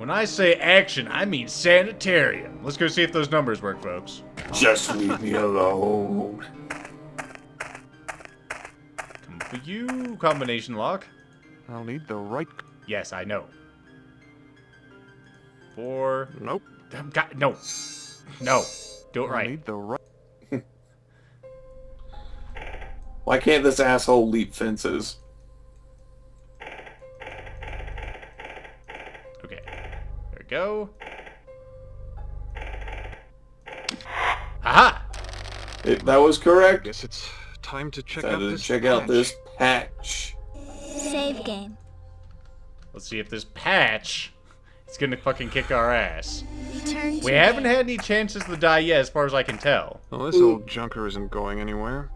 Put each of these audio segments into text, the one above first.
When I say action, I mean Sanitarium. Let's go see if those numbers work, folks. Just leave me alone. Come for you, combination lock. I'll need the right... Yes, I know. 4... Nope. God, no. No. Do it right. I'll need the right... Why can't this asshole leap fences? Okay. There we go. Aha! That was correct. Guess it's time to check Time out to this check patch. out this patch. Save game. Let's see if this patch is gonna fucking kick our ass. Return to We haven't game. had any chances to die yet, as far as I can tell. Well, this old junker isn't going anywhere.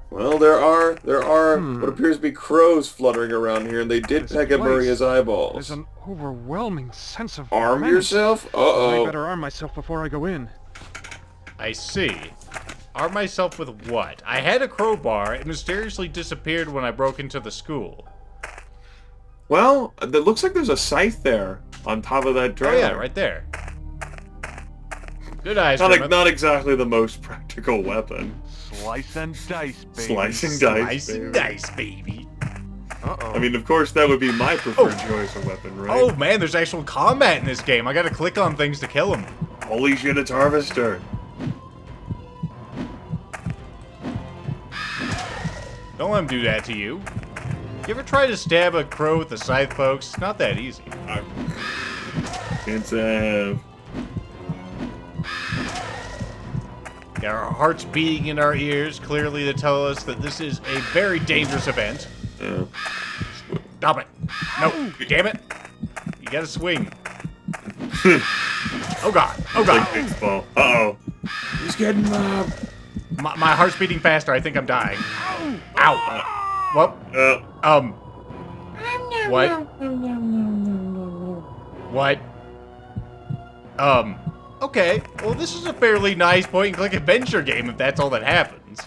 Well, there are what appears to be crows fluttering around here, and they did This peck at place Maria's eyeballs. There's an overwhelming sense of Arm menace. yourself? I Uh-oh. better arm myself before I go in. I see. Arm myself with what? I had a crowbar. It mysteriously disappeared when I broke into the school. Well, it looks like there's a scythe there on top of that Oh trailer. yeah, right there. Good eyes, Not, Grimith. not exactly the most practical weapon. Slice and dice, baby. Slice and dice, Slice and baby. dice, baby. Uh-oh. I mean, of course, that would be my preferred choice of weapon, right? Oh man, there's actual combat in this game. I gotta click on things to kill them. Holy shit, it's Harvester. Don't let him do that to you. You ever try to stab a crow with a scythe, folks? It's not that easy. It's a... Got our hearts beating in our ears, clearly to tell us that this is a very dangerous event. Stop it. No, damn it. You gotta swing. Oh god, oh god. Like baseball. Uh-oh. He's getting mobbed. My heart's beating faster, I think I'm dying. Ow. Well, what? What? Okay. Well, this is a fairly nice point-and-click adventure game if that's all that happens.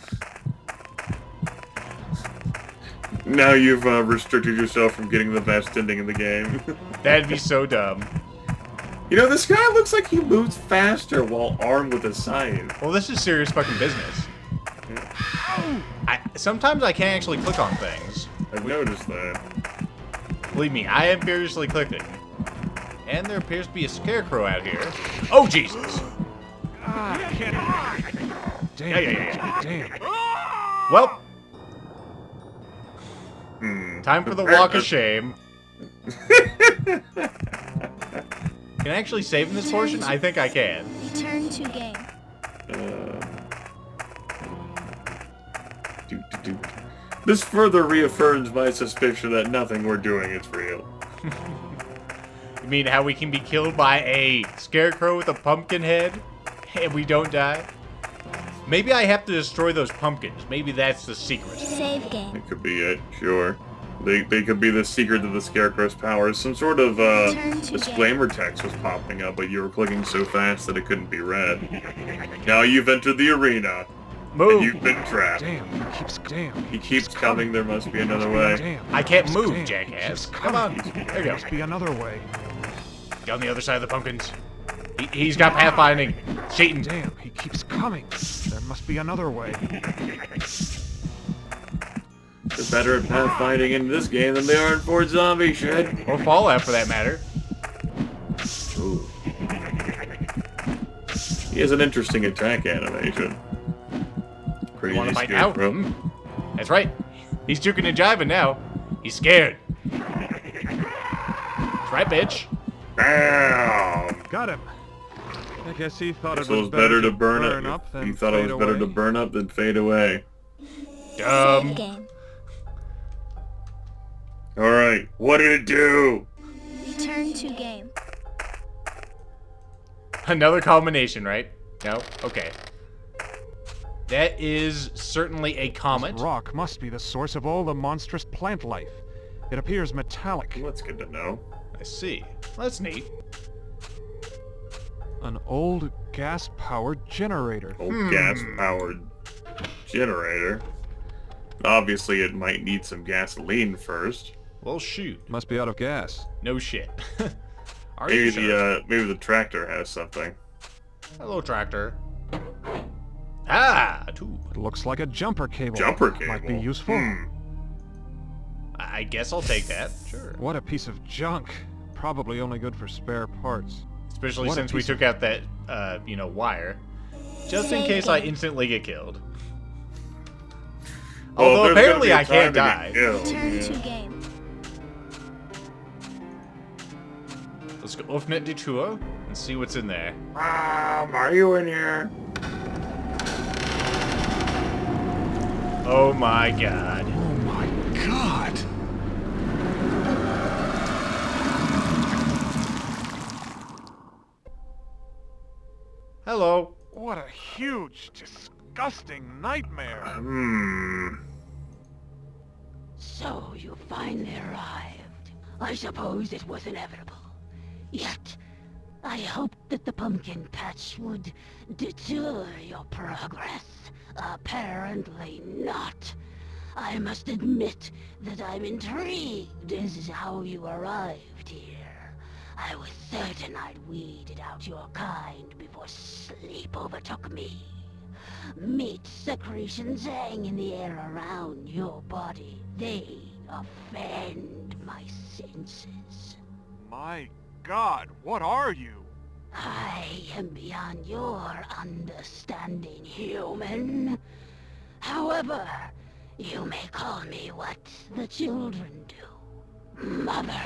Now you've restricted yourself from getting the best ending in the game. That'd be so dumb. You know, this guy looks like he moves faster while armed with a scythe. Well, this is serious fucking business. Sometimes I can't actually click on things. I've noticed that. Believe me, I am furiously clicking. And there appears to be a scarecrow out here. Oh, Jesus! Damn. Yeah. Damn. Well, time for the walk of shame. Can I actually save in this portion? I think I can. Return to game. This further reaffirms my suspicion that nothing we're doing is real. You mean how we can be killed by a scarecrow with a pumpkin head and we don't die? Maybe I have to destroy those pumpkins. Maybe that's the secret. Save game. It could be it, sure. They could be the secret to the Scarecrow's powers. Some sort of Return to disclaimer text was popping up, but you were clicking so fast that it couldn't be read. Now you've entered the arena, and Move! you've been trapped. Damn. He keeps coming, there must be another way. Damn. I can't move, Damn. jackass. Keeps Come on. coming. There you go. Must be another way. Get on the other side of the pumpkins. He's got pathfinding. Cheating. Damn, he keeps coming. There must be another way. They're better at pathfinding in this game than they are in Fort Zombie shit. Or Fallout, for that matter. Ooh. He has an interesting attack animation. Crazy Want to bite now? Scarecrow. That's right. He's juking and jiving now. He's scared. That's right, bitch. Bam! Got him. I guess he thought it So was it's better to burn up up. than He thought it fade was better to away. burn up than fade away. Save game. Alright, what did it do? Return to game. Another combination, right? No? Okay. That is certainly a comet. This rock must be the source of all the monstrous plant life. It appears metallic. Well, that's good to know. I see. That's neat. An old gas-powered generator. Old gas-powered generator. Obviously, it might need some gasoline first. Well, shoot. Must be out of gas. No shit. Are you sure? Maybe the tractor has something. Hello, tractor. Ah, a tube. It looks like a jumper cable. Jumper cable. Might be useful. I guess I'll take that. Sure. What a piece of junk. Probably only good for spare parts. Especially What a since we piece took out that, wire. Just in case I instantly get killed. Although apparently I can't die. Return to game. Let's go open it to tour and see what's in there. Are you in here? Oh my god. Oh my god! Hello. What a huge, disgusting nightmare. So you finally arrived. I suppose it was inevitable. Yet, I hoped that the pumpkin patch would deter your progress. Apparently not. I must admit that I'm intrigued as to how you arrived here. I was certain I'd weeded out your kind before sleep overtook me. Meat secretions hang in the air around your body. They offend my senses. My god, what are you? I am beyond your understanding, human. However, you may call me what the children do. Mother.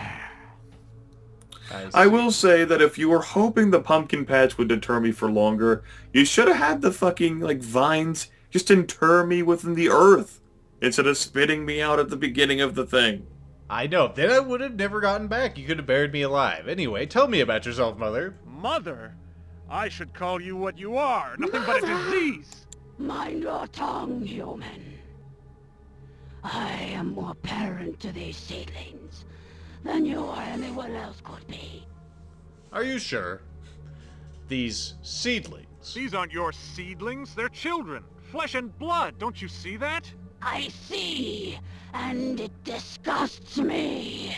I will say that if you were hoping the pumpkin patch would deter me for longer, you should have had the fucking, vines just inter me within the earth, instead of spitting me out at the beginning of the thing. I know. Then I would have never gotten back. You could have buried me alive. Anyway, tell me about yourself, Mother. Mother? I should call you what you are, nothing but a disease. Mind your tongue, human. I am more parent to these seedlings than you or anyone else could be. Are you sure? These seedlings. These aren't your seedlings, they're children. Flesh and blood, don't you see that? I see, and it disgusts me.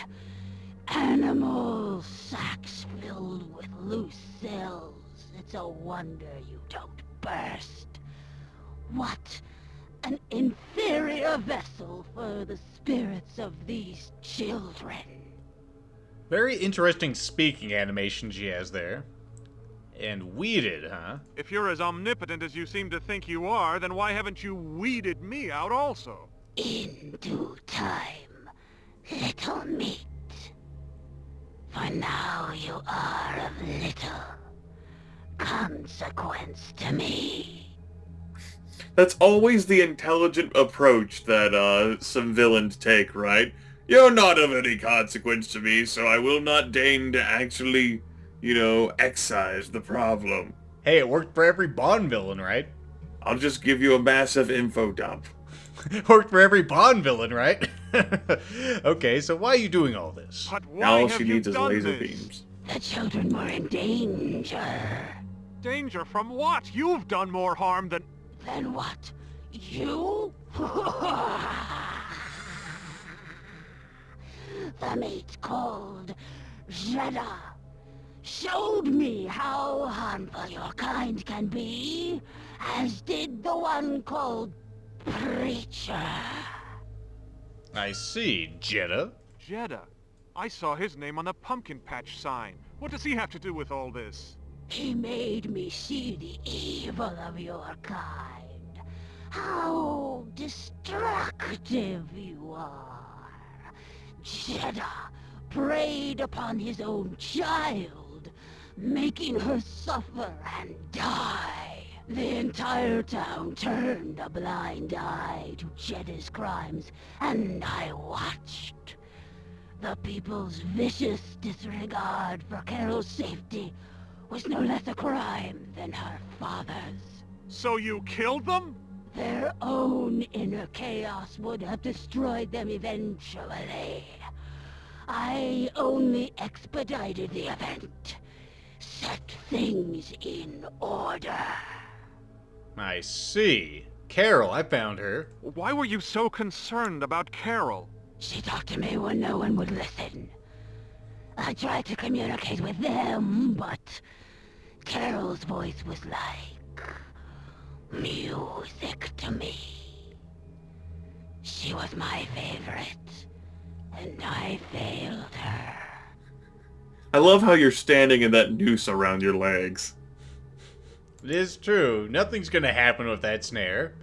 Animal sacks filled with loose cells. It's a wonder you don't burst. What an inferior vessel for the spirits of these children. Very interesting speaking animation she has there. And weeded, huh? If you're as omnipotent as you seem to think you are, then why haven't you weeded me out also? In due time, little meat. For now you are of little consequence to me. That's always the intelligent approach that some villains take, right? You're not of any consequence to me, so I will not deign to actually, excise the problem. Hey, it worked for every Bond villain, right? I'll just give you a massive info dump. Worked for every Bond villain, right? Okay, so why are you doing all this? But why All have she you needs is done laser this? beams. The children were in danger. Danger from what? You've done more harm than... Then what? You? The mate called Jeddah showed me how harmful your kind can be, as did the one called Preacher. I see, Jeddah. Jeddah. I saw his name on the pumpkin patch sign. What does he have to do with all this? He made me see the evil of your kind. How destructive you are. Jeddah preyed upon his own child, making her suffer and die. The entire town turned a blind eye to Jeddah's crimes, and I watched. The people's vicious disregard for Carol's safety was no less a crime than her father's. So you killed them? Their own inner chaos would have destroyed them eventually. I only expedited the event, set things in order. I see. Carol, I found her. Why were you so concerned about Carol? She talked to me when no one would listen. I tried to communicate with them, but Carol's voice was like music to me. She was my favorite, and I failed her. I love how you're standing in that noose around your legs. It is true. Nothing's gonna happen with that snare.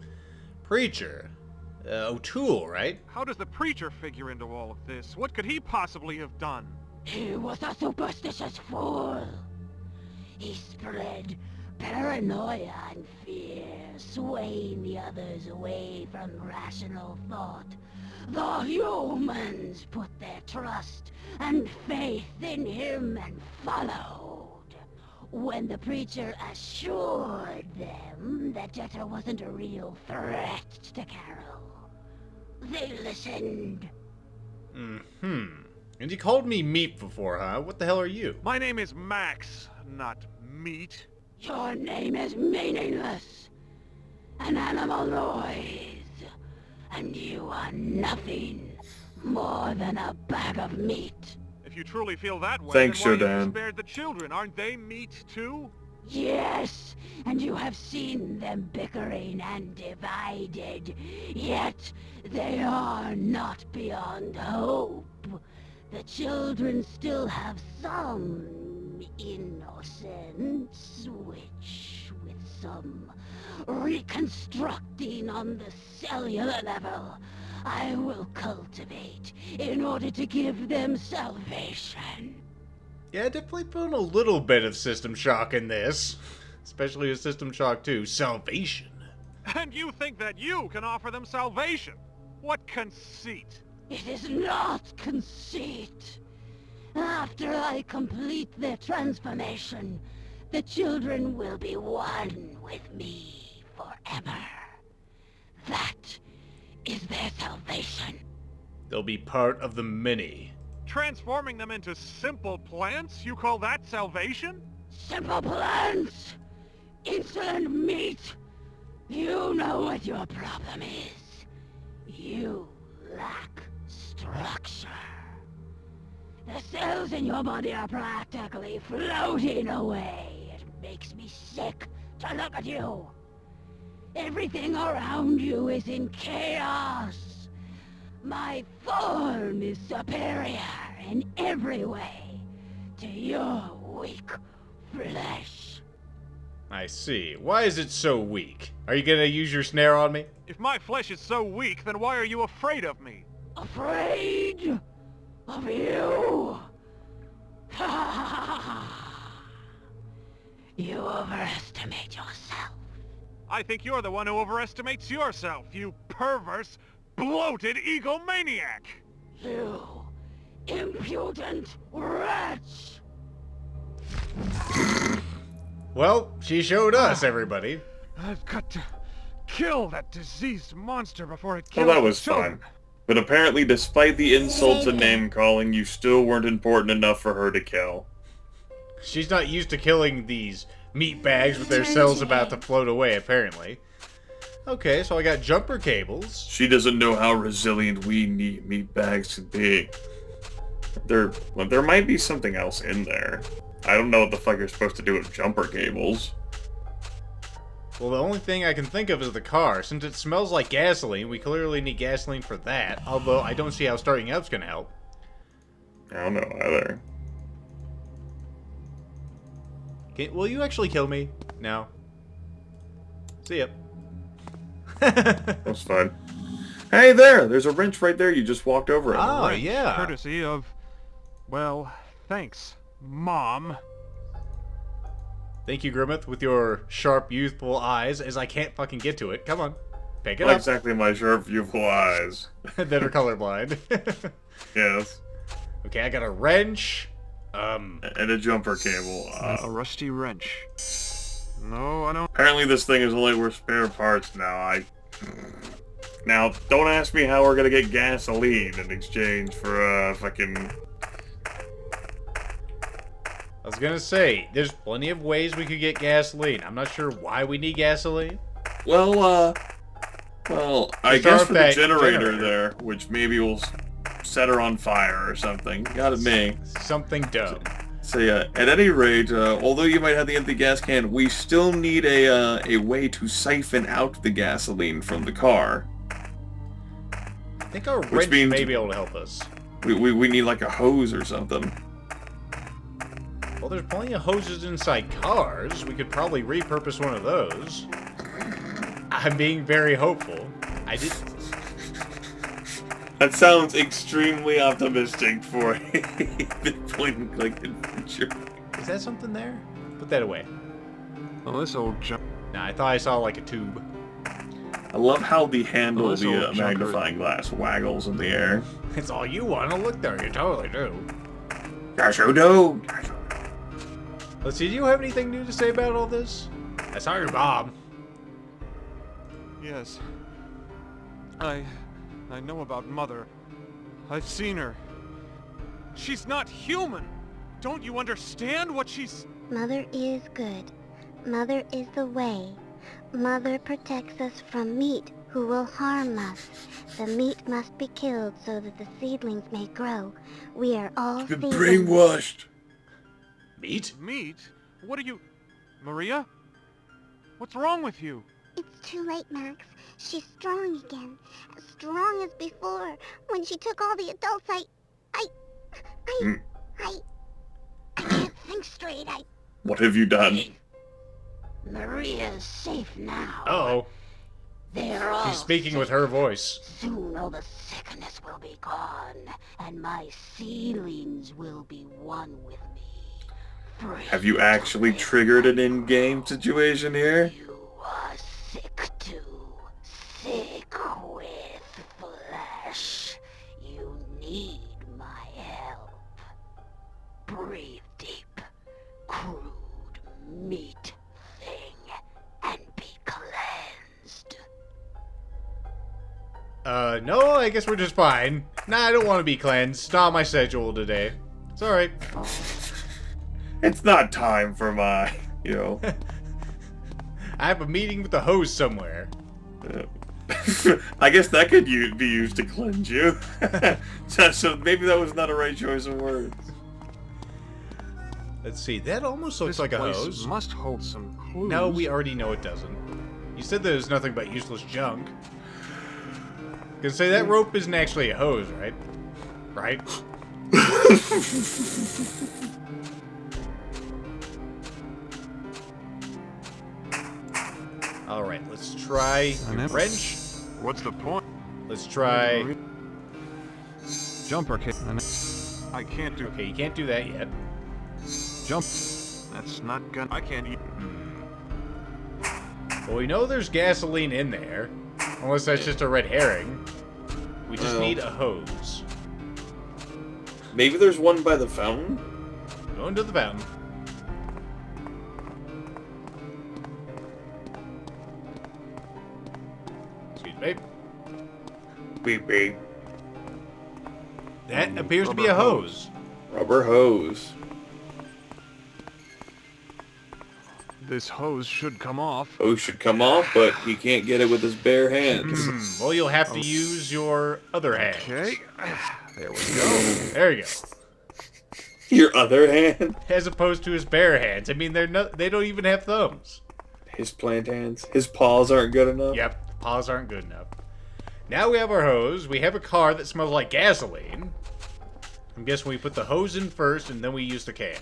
Preacher. O'Toole, right? How does the preacher figure into all of this? What could he possibly have done? He was a superstitious fool. He spread paranoia and fear, swaying the others away from rational thought. The humans put their trust and faith in him and followed. When the preacher assured them that Jetta wasn't a real threat to Carol, they listened. And you called me Meat before, huh? What the hell are you? My name is Max, not Meat. Your name is meaningless. An animal noise. And you are nothing more than a bag of meat. If you truly feel that way, Thanks, then why Shodan. have you spared the children? Aren't they meat too? Yes, and you have seen them bickering and divided. Yet they are not beyond hope. The children still have some innocence, which, with some reconstructing on the cellular level, I will cultivate in order to give them salvation. Yeah, definitely feeling a little bit of System Shock in this. Especially with System Shock 2. Salvation. And you think that you can offer them salvation? What conceit! It is not conceit. After I complete their transformation, the children will be one with me forever. That is their salvation. They'll be part of the many. Transforming them into simple plants? You call that salvation? Simple plants! Insolent meat! You know what your problem is. You lack structure. The cells in your body are practically floating away. It makes me sick to look at you. Everything around you is in chaos. My form is superior in every way to your weak flesh. I see. Why is it so weak? Are you gonna use your snare on me? If my flesh is so weak, then why are you afraid of me? Afraid of you? You overestimate yourself. I think you're the one who overestimates yourself, you perverse, bloated egomaniac! You impudent wretch! Well, she showed us, everybody. I've got to kill that diseased monster before it kills Well, that was the children. fun. But apparently, despite the insults and name-calling, you still weren't important enough for her to kill. She's not used to killing these meat bags with their cells about to float away, apparently. Okay, so I got jumper cables. She doesn't know how resilient we meat bags can be. There might be something else in there. I don't know what the fuck you're supposed to do with jumper cables. Well, the only thing I can think of is the car. Since it smells like gasoline, we clearly need gasoline for that. Although, I don't see how starting up's gonna help. I don't know either. Will you actually kill me? No. See ya. That's fine. Hey there! There's a wrench right there. You just walked over it. Oh, Wrench, yeah. Courtesy of... well, thanks, Mom. Thank you, Grimith, with your sharp, youthful eyes, as I can't fucking get to it. Come on. Pick it Not up. exactly my sharp, youthful eyes. That are colorblind. Yes. Okay, I got a wrench. And a jumper cable. A rusty wrench. No, I don't... Apparently this thing is only worth spare parts now. Now, don't ask me how we're gonna get gasoline in exchange for, fucking... I was gonna say, there's plenty of ways we could get gasoline. I'm not sure why we need gasoline. Well, I Start guess for the that generator generator. there, which maybe will set her on fire or something. Gotta be. Something dumb. So yeah, at any rate, although you might have the empty gas can, we still need a way to siphon out the gasoline from the car. I think our wrench may be able to help us. We need like a hose or something. Well, there's plenty of hoses inside cars. We could probably repurpose one of those. I'm being very hopeful. I did. That sounds extremely optimistic for a point-and-click adventure. Is that something there? Put that away. Well, this old junk. Nah, I thought I saw like a tube. I love how the handle of Well, this the old magnifying glass waggles in the air. It's all you want to look there. You totally do. Yes, you do. Let's see, do you have anything new to say about all this? I saw your mom. Yes. I know about Mother. I've seen her. She's not human! Don't you understand what she's... Mother is good. Mother is the way. Mother protects us from meat who will harm us. The meat must be killed so that the seedlings may grow. We are all Been seedlings. brainwashed. Meat? Meat? What are you... Maria? What's wrong with you? It's too late, Max. She's strong again. As strong as before. When she took all the adults, I can't think straight. What have you done? Maria's safe now. Uh-oh. They're all She's speaking with her voice. Soon all the sickness will be gone, and my seedlings will be one with me. Free Have you to actually live. triggered an in-game situation here? You are sick too. Sick with flesh. You need my help. Breathe deep. Crude meat thing. And be cleansed. No, I guess we're just fine. Nah, I don't want to be cleansed. It's not my schedule today. It's alright. It's not time for my, I have a meeting with the host somewhere. I guess that could be used to cleanse you. so maybe that was not a right choice of words. Let's see, that almost looks like a hose. Must hold some clues. No, we already know it doesn't. You said there's nothing but useless junk. Gonna say that rope isn't actually a hose, right? Right? Alright, let's try the wrench. What's the point? Let's try... Jumper kit. I can't do... Okay, you can't do that yet. Jump. That's not gonna... I can't eat... Well, we know there's gasoline in there. Unless that's just a red herring. We just need a hose. Maybe there's one by the fountain? Going to the fountain. Excuse me. Beep beep. That appears to be a hose. Rubber hose. This hose should come off. Hose should come off, but he can't get it with his bare hands. Well, you'll have to use your other hand. Okay. There we go. There you go. Your other hand? As opposed to his bare hands. I mean, they don't even have thumbs. His plant hands. His paws aren't good enough? Yep, the paws aren't good enough. Now we have our hose. We have a car that smells like gasoline. I'm guessing we put the hose in first, and then we use the can.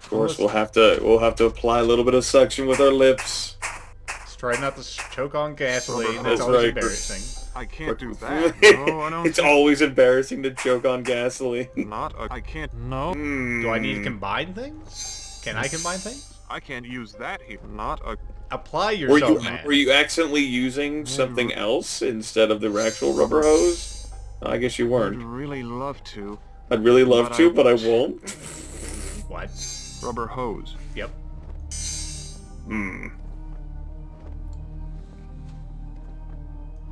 Of course, we'll have to apply a little bit of suction with our lips. Let's try not to choke on gasoline. That's That's always right. embarrassing. I can't do that. No, I don't. It's always embarrassing to choke on gasoline. I can't. No. Do I need to combine things? Can I combine things? I can't use that here. Not a... Apply Were yourself, man. you accidentally using something else instead of the actual rubber hose? I guess you I'd weren't. really love to. I'd really love But to, I but I won't. won't. What? Rubber hose. Yep.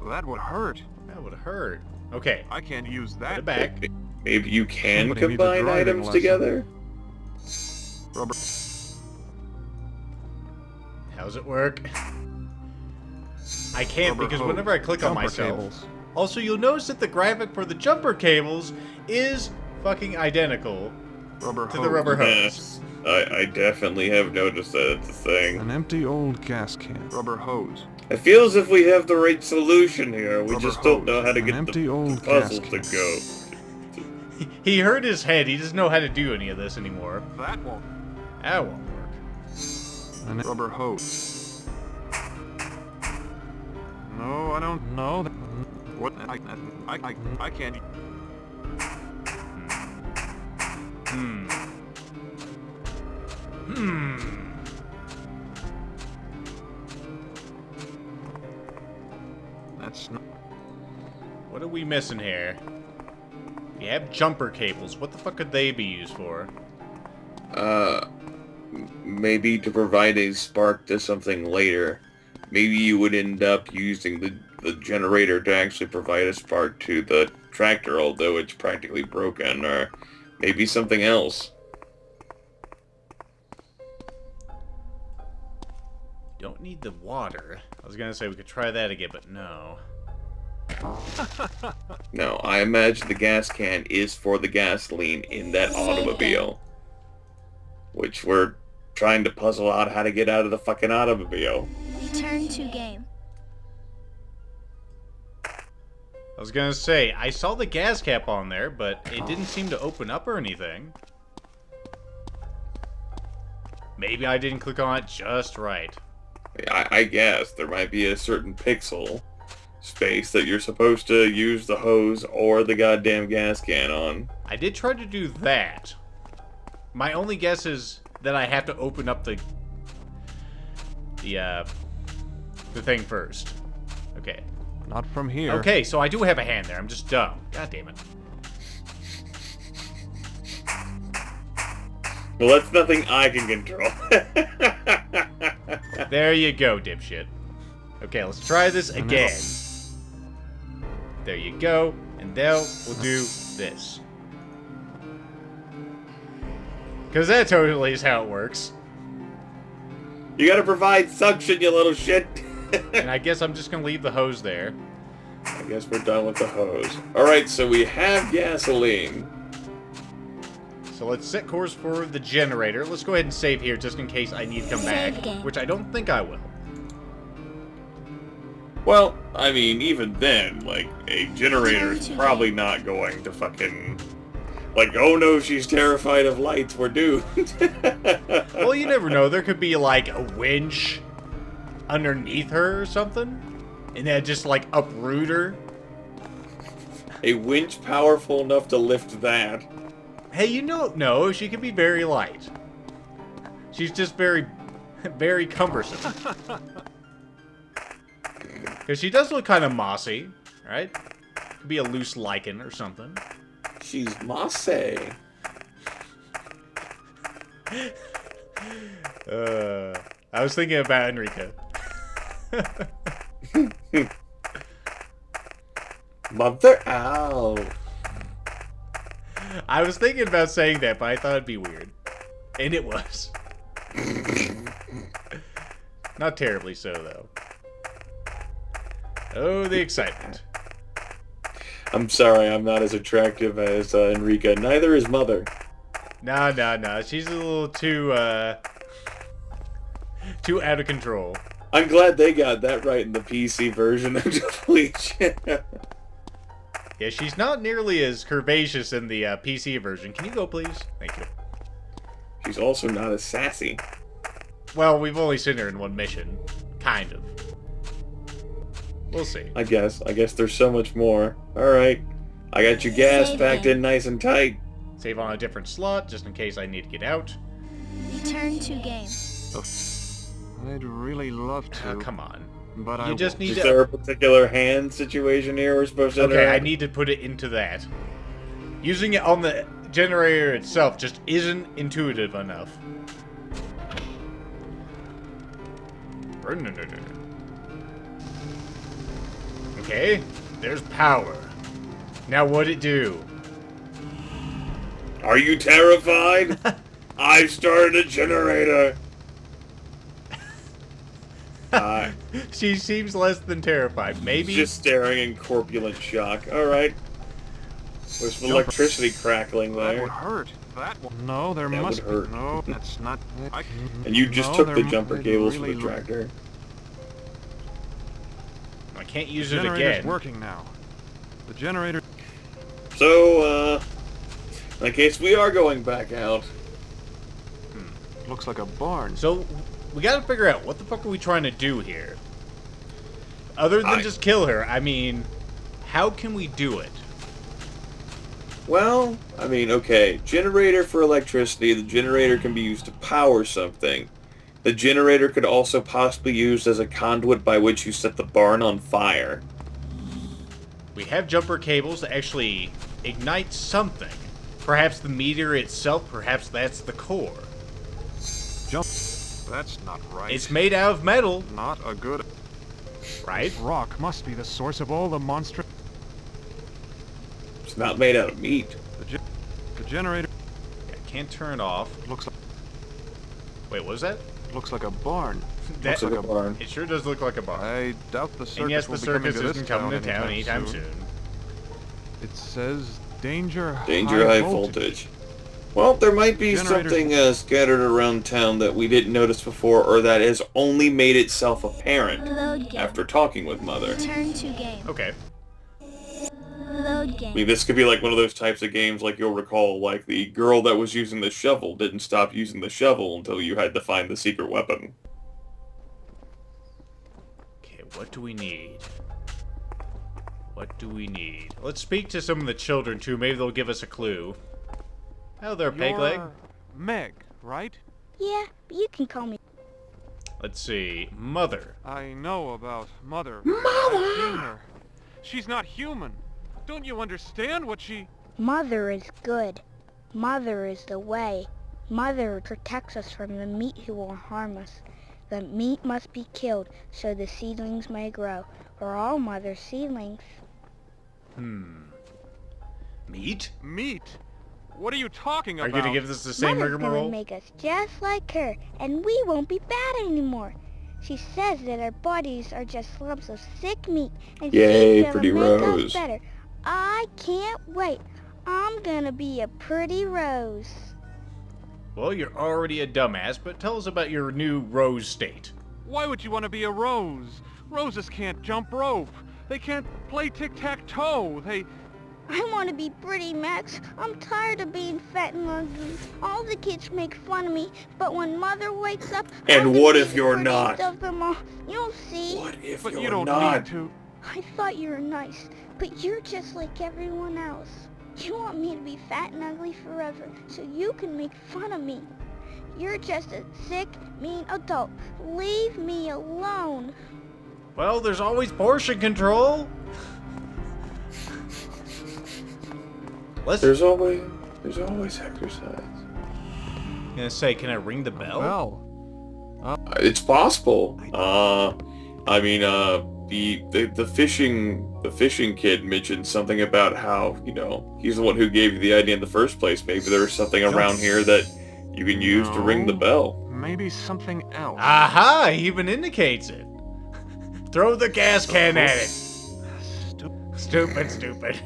That would hurt. That would hurt. Okay. I can't use Put that. it back. Maybe you can Somebody needs a combine driving items lesson. together? Rubber. How's it work? I can't Rubber because hose. whenever I click on Jumper myself... cables. Also, you'll notice that the graphic for the jumper cables is fucking identical to the rubber hose. Yes, I definitely have noticed that it's a thing. An empty old gas can. Rubber hose. I feel as if we have the right solution here. We Rubber just don't know hose. how to An get empty the old puzzle gas to can. go. He hurt his head. He doesn't know how to do any of this anymore. That won't. That won't work. An rubber hose. No, I don't know. What? I can't. That's not. What are we missing here? We have jumper cables. What the fuck could they be used for? Maybe to provide a spark to something later. Maybe you would end up using the generator to actually provide a spark to the tractor, although it's practically broken, or maybe something else. Don't need the water. I was gonna say we could try that again, but no. No, I imagine the gas can is for the gasoline in that automobile. Which we're trying to puzzle out how to get out of the fucking automobile. Return to game. I was gonna say, I saw the gas cap on there, but it didn't seem to open up or anything. Maybe I didn't click on it just right. I guess there might be a certain pixel space that you're supposed to use the hose or the goddamn gas can on. I did try to do that. My only guess is that I have to open up the thing first. Okay. Not from here. Okay, so I do have a hand there. I'm just dumb. God damn it. Well, that's nothing I can control. There you go, dipshit. Okay, let's try this again. There you go. And now we'll do this. Because that totally is how it works. You gotta provide suction, you little shit. And I guess I'm just going to leave the hose there. I guess we're done with the hose. Alright, so we have gasoline. So let's set course for the generator. Let's go ahead and save here just in case I need to come back. Save game. Which I don't think I will. Well, I mean, even then, like, a generator is probably not going to fucking... Like, oh no, she's terrified of lights, we're doomed. Well, you never know. There could be, like, a winch underneath her or something. And then just, like, uproot her. A winch powerful enough to lift that. Hey, you know, no, she can be very light. She's just very, very cumbersome. Because she does look kind of mossy, right? Could be a loose lichen or something. She's mossy. I was thinking about Enrica. Mother owl. I was thinking about saying that, but I thought it'd be weird. And it was. Not terribly so, though. Oh, the excitement. I'm sorry, I'm not as attractive as Enrica. Neither is Mother. Nah. She's a little too out of control. I'm glad they got that right in the PC version of Depletion. Yeah, she's not nearly as curvaceous in the PC version. Can you go, please? Thank you. She's also not as sassy. Well, we've only seen her in one mission. Kind of. We'll see. I guess there's so much more. Alright. I got your gas Save packed game. in nice and tight. Save on a different slot, just in case I need to get out. Return to game. I'd really love to. Oh, come on. But You I just won't. need Is to... there a particular hand situation here we're supposed to Okay, interact? I need to put it into that. Using it on the generator itself just isn't intuitive enough. Okay, there's power. Now what'd it do? Are you terrified? I started a generator. She seems less than terrified. Maybe. Just staring in corpulent shock. Alright. There's some electricity crackling That there. would hurt. That will... No, there That must would hurt. be... No, that's not... And you just No, took there the mu- jumper it cables really from the tractor. I can't use The it generator's again. working now. The generator... So, in that case, we are going back out. Looks like a barn. So, we gotta figure out what the fuck are we trying to do here? Other than just kill her, I mean, how can we do it? Well, I mean, okay, generator for electricity, the generator can be used to power something. The generator could also possibly be used as a conduit by which you set the barn on fire. We have jumper cables that actually ignite something. Perhaps the meter itself, perhaps that's the core. Jump. That's not right. It's made out of metal, not a good... right? Rock must be the source of all the monster... It's not made out of meat. The generator... I can't turn it off. Looks like... Wait, what was that? Looks like a barn. That Looks like a barn. It sure does look like a barn. I doubt the circus And yes, the will be coming circus to this isn't coming to town anytime anytime soon. It says danger, Danger high voltage. Well, there might be Generators- something scattered around town that we didn't notice before, or that has only made itself apparent Load game. after talking with Mother. Return to game. Okay. Load I game. mean, this could be like one of those types of games, like you'll recall, like the girl that was using the shovel didn't stop using the shovel until you had to find the secret weapon. Okay, what do we need? What do we need? Let's speak to some of the children, too. Maybe they'll give us a clue. Oh, there, Pegleg. You're Meg, right? Yeah, you can call me. Let's see. Mother. I know about Mother. I've seen her. She's not human. Don't you understand what she... Mother is good. Mother is the way. Mother protects us from the meat who will harm us. The meat must be killed so the seedlings may grow. We're all Mother's seedlings. Meat? Meat? What are you talking Are about? you gonna give this the same Mother's gonna rigmarole? make us just like her, and we won't be bad anymore. She says that our bodies are just lumps of sick meat, and Yay, she's gonna pretty make Rose. us better. I can't wait. I'm gonna be a pretty rose. Well, you're already a dumbass, but tell us about your new rose state. Why would you want to be a rose? Roses can't jump rope. They can't play tic-tac-toe. I want to be pretty, Max. I'm tired of being fat and ugly. All the kids make fun of me, but when Mother wakes up, And I'm gonna what be if you're the not? prettiest of them all. You'll see. What if But you're you don't not? need to. I thought you were nice, but you're just like everyone else. You want me to be fat and ugly forever, so you can make fun of me. You're just a sick, mean adult. Leave me alone. Well, there's always portion control. There's always exercise. I'm gonna say, can I ring the bell? Well, It's possible. I mean, the fishing kid mentioned something about how, you know, he's the one who gave you the idea in the first place. Maybe there's something around here that you can use to ring the bell. maybe something else. Aha! He even indicates it. Throw the gas can at it. Stupid.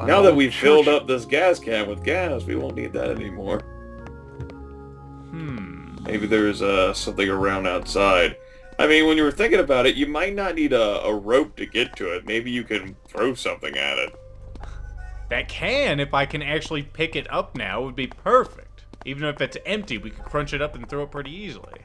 Now that we've filled up this gas can with gas, we won't need that anymore. Maybe there's something around outside. I mean, when you were thinking about it, you might not need a rope to get to it. Maybe you can throw something at it. That can, if I can actually pick it up now, would be perfect. Even if it's empty, we could crunch it up and throw it pretty easily.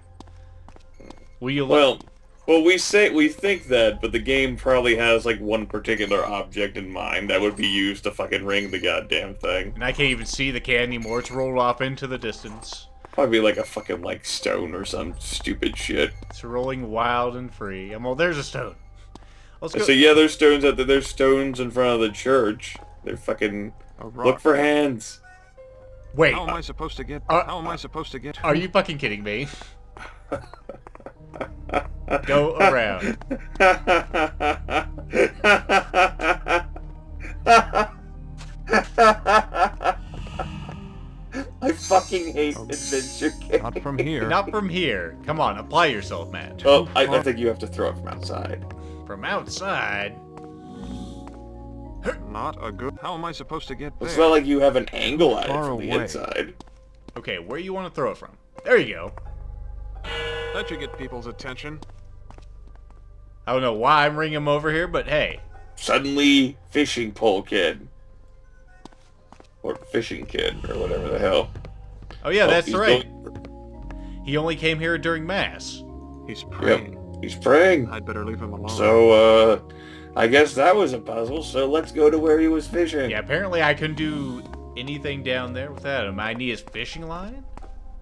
Will you look? Well, we think that, but the game probably has like one particular object in mind that would be used to fucking ring the goddamn thing. And I can't even see the can anymore. It's rolled off into the distance. Probably like a fucking like stone or some stupid shit. It's rolling wild and free. And well, there's a stone. Let's go. So yeah, there's stones out there. There's stones in front of the church. They're fucking look for hands. Wait. How am I supposed to get? How am I supposed to get? Are you fucking kidding me? Go around. I fucking hate adventure games. Not from here. Not from here. Come on, apply yourself, Matt. Oh, I think you have to throw it from outside. From outside? Not a good... How am I supposed to get there? It's not like you have an angle at it Far from the away. inside. Okay, where you want to throw it from? There you go. That should get people's attention. I don't know why I'm bringing him over here, but hey. Suddenly, fishing pole kid. Or fishing kid, or whatever the hell. Oh yeah, that's he's right. He only came here during Mass. He's praying. Yep, he's praying. I'd better leave him alone. So, I guess that was a puzzle, so let's go to where he was fishing. Yeah, apparently I couldn't do anything down there without him. I need his fishing line?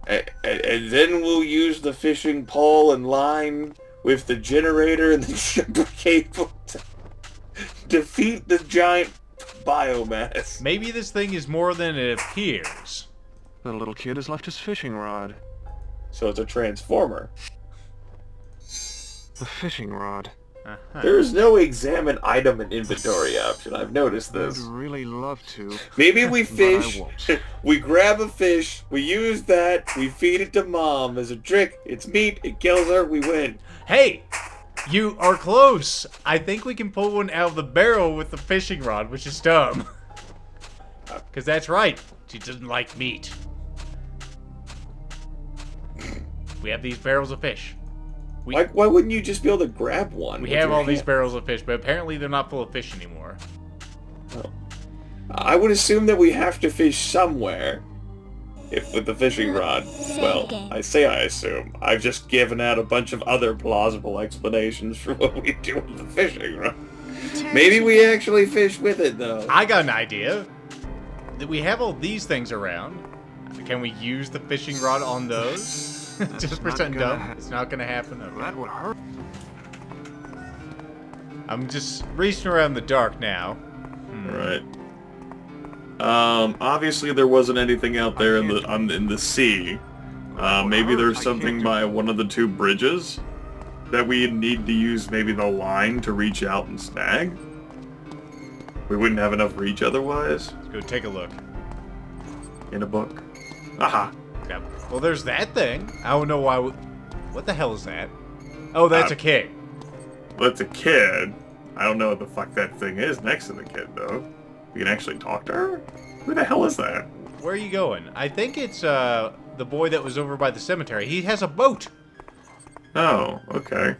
And then we'll use the fishing pole and line with the generator and the jumper cable to defeat the giant biomass. Maybe this thing is more than it appears. The little kid has left his fishing rod. So it's a transformer. The fishing rod. Uh-huh. There is no examine item and inventory option. I've noticed I'd this. really love to. Maybe we But I fish, won't. we grab a fish, we use that, we feed it to Mom as a trick. It's meat, it kills her, we win. Hey! You are close! I think we can pull one out of the barrel with the fishing rod, which is dumb. Because that's right. She doesn't like meat. We have these barrels of fish. Why wouldn't you just be able to grab one? We with have your all these hand? barrels of fish, but apparently they're not full of fish anymore. I would assume that we have to fish somewhere. If with the fishing rod. Save Well, game. I say I assume. I've just given out a bunch of other plausible explanations for what we do with the fishing rod. Return Maybe to we the- actually fish with it, though. I got an idea. That we have all these things around. Can we use the fishing rod on those? Just for not something gonna dumb? hap- It's not gonna happen? Okay. That would hurt. I'm just reaching around in the dark now. Right. Obviously there wasn't anything out there in the sea. Maybe there's something by one of the two bridges that we need to use maybe the line to reach out and snag. We wouldn't have enough reach otherwise. Let's go take a look. In a book. Aha. Yeah. Well, there's that thing. I don't know why. What the hell is that? Oh, that's a kid. That's a kid. I don't know what the fuck that thing is next to the kid, though. We can actually talk to her? Who the hell is that? Where are you going? I think it's the boy that was over by the cemetery. He has a boat. Oh, okay.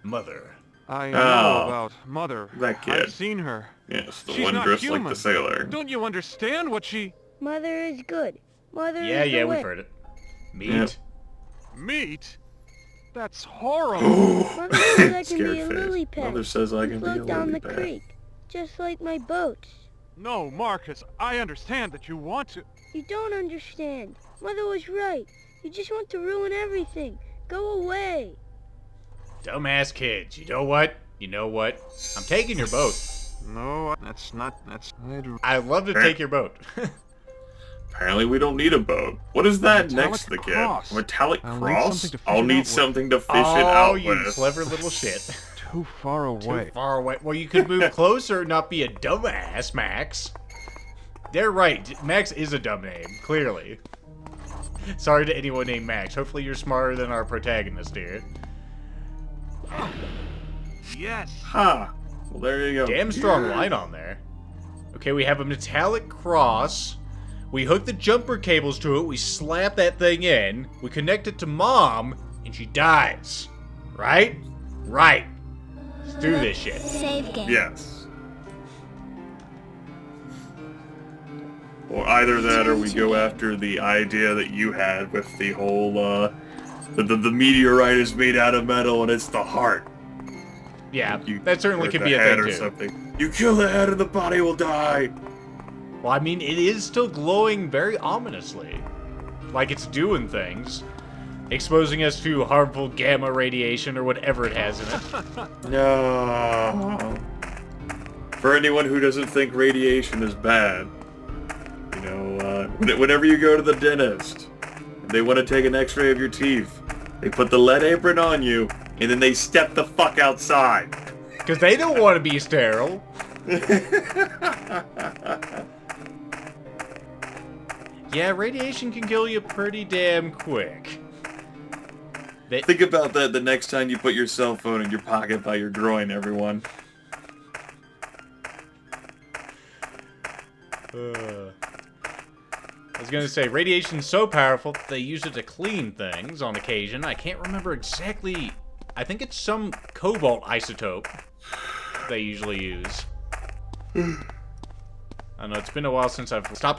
Mother. I know Oh. about Mother. That kid. I've seen her. Yes, the She's one not dressed like human. the sailor. Don't you understand what she... Mother is good. Mother Yeah, is the yeah, way. we've heard it. Meat. Yep. Meat? That's horrible. Mother says I can Scared be a face. lily pad. Mother says I can be a float down lily the pad. creek, just like my boats. No, Marcus, I understand that you want to... You don't understand. Mother was right. You just want to ruin everything. Go away. Dumbass kids. You know what? You know what? I'm taking your boat. No, that's not... I'd love to take your boat. Apparently we don't need a boat. What is that metallic next to the kid? cross. A metallic I'll need cross? something to fish I'll it need out with. something to fish it Oh, out you with. clever little shit. Too far away. Too far away. Well, you could move closer and not be a dumbass, Max. They're right. Max is a dumb name, clearly. Sorry to anyone named Max. Hopefully you're smarter than our protagonist here. Yes. Ha! Well, there you go. Damn strong line on there. Okay, we have a metallic cross. We hook the jumper cables to it. We slap that thing in. We connect it to Mom, and she dies. Right? Right. Let's do this shit. Save game. Yes. Or either that or we go after the idea that you had with the whole, the meteorite is made out of metal and it's the heart. Yeah, You- that certainly or could the be a head thing or too. something. You kill the head and the body will die. Well, I mean, it is still glowing very ominously. Like it's doing things. Exposing us to harmful gamma radiation or whatever it has in it. No. For anyone who doesn't think radiation is bad, you know, whenever you go to the dentist, and they want to take an x-ray of your teeth, they put the lead apron on you, and then they step the fuck outside. Because they don't want to be sterile. Yeah, radiation can kill you pretty damn quick. Think about that the next time you put your cell phone in your pocket by your groin, everyone. I was gonna say, radiation's so powerful that they use it to clean things on occasion. I can't remember exactly. I think it's some cobalt isotope they usually use. I know, it's been a while since I've stopped